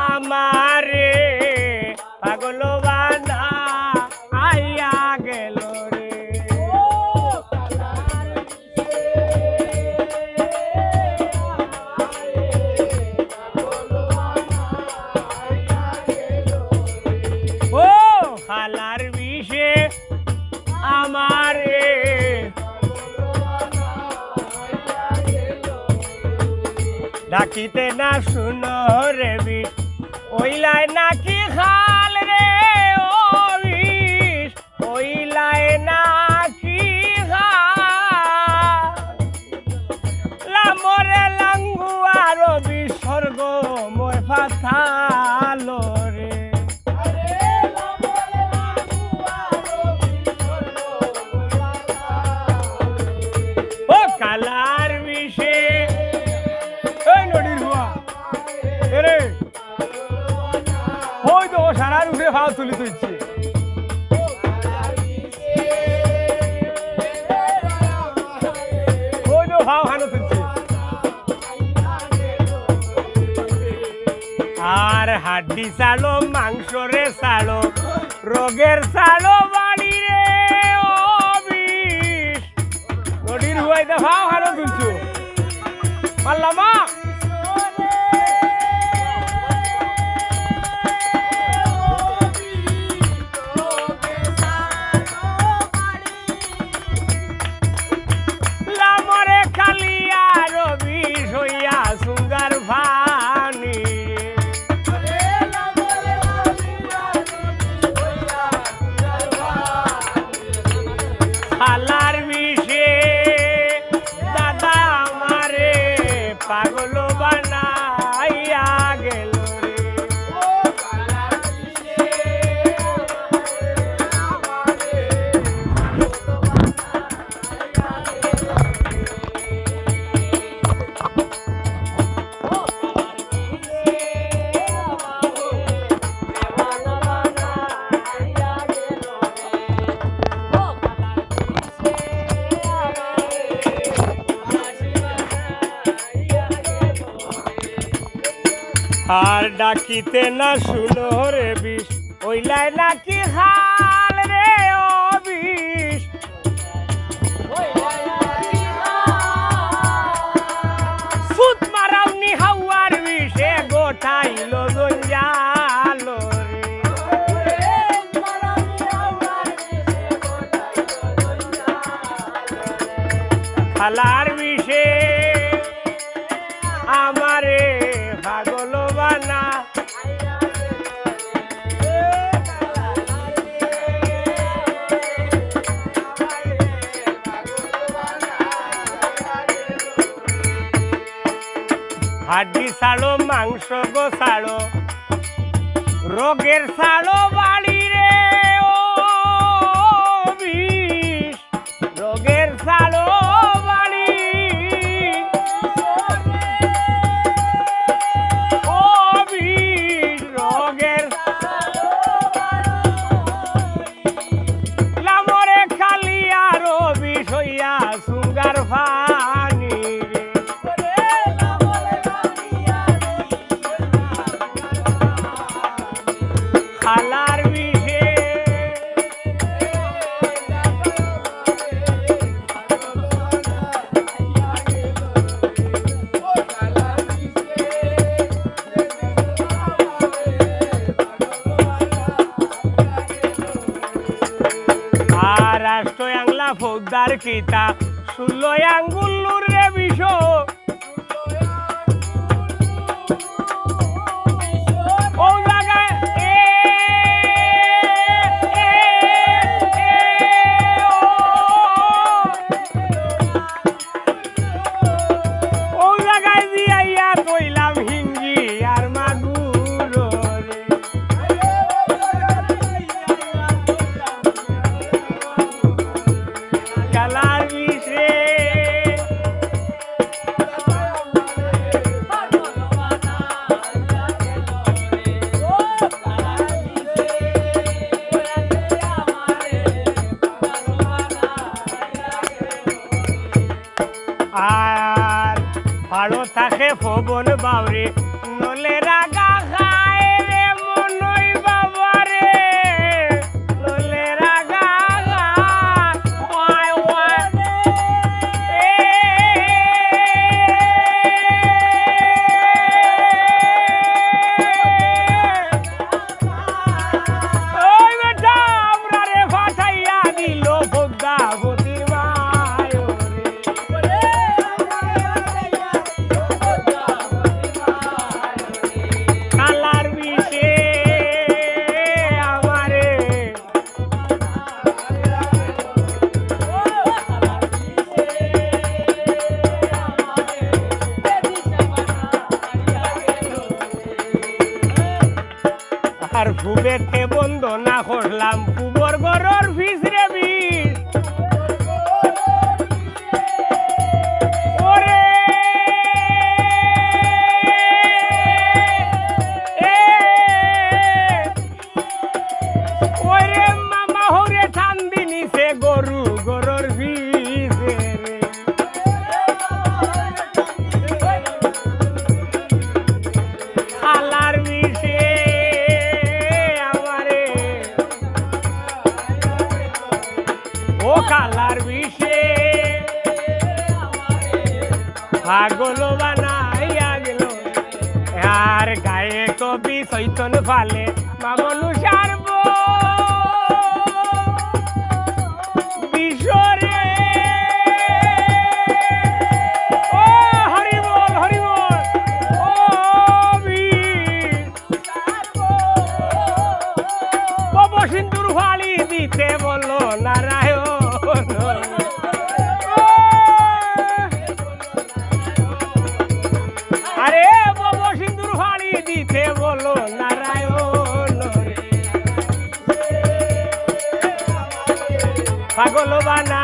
আমারে পাগল বানা আইয়া গেল রে। ও খালার বিষে আমারে ডাকিতে না শুনো রে বিষ ওইলাই নাকি খাল রে ও বিষ ওইলাই নাকি খামরে লাঙ্গুয়ার বিসর্গ মই ফাথালো রে। ও কালার বিষে সারার উঠে ভাও তুলি তুলছে ওই তো ভাও হানো তুলছে আর হাড্ডি চালো মাংস রে চালো রোগের চালো বাড়ি রে ও বিষ নদীর হুয়াইতে ভাও হানো তুলছো পারলামা সুঙ্গার ভানি খালার বিষে দাদা আমারে পাগল বানাইয়া গেল রে। আর ডাকিতে না শুনো রে বিষ ওইলাই নাকি হাল রে ও বিষ সুত মারাউনি হাওয়ার বিষে গোটাইল জঞ্জাল রে। খালার বিষে আমারে পাগল বানা হাড্ডি ছাড়ো মাংস গো ছাড়ো রোগের ছাড়ো বাড়ি রে ও বিষ রোগের ছাড়ো সুঙ্গার ভানি খালার বিষে আর রাষ্ট্র আংলা ফৌজদার কিতা 16 আঙ্গুলুর রে বিষ ও জায়গায় ও জায়গায় দিয়াইয়া কইলাম হিঙ্গি আর মাগুর রে। কালার বিষে আর ভালো থাকে পবন বাউরে নলে লোলে রাগা খায় রে মনই বাবা রে লোলে রাগা ওয়াই ওয়াই ওই বেটা আমরা রে ফাটাইয়া দিল ভোগা গতির মায় রে কালার বিষে আমারে আর ফুবেতে বন্ধ না করলাম ফুবর গরর ফিস রে বিষ ওরে ওরে মামা হরে ঠান্দি নিছে গরু গরর ফিস রে খালার বিষে আমারে ও কালার বিষে পাগল বানাইয়া গেল আর গায়ে কবি চৈতন ফালে মামনু সারব বিশ্বরে ও হরি বল ও কব সিন্দুর ফালি দিতে বলো নারায়ণ আরে বব সিন্দুর ফালি দিতে বলো নারায়ণ পাগল বানা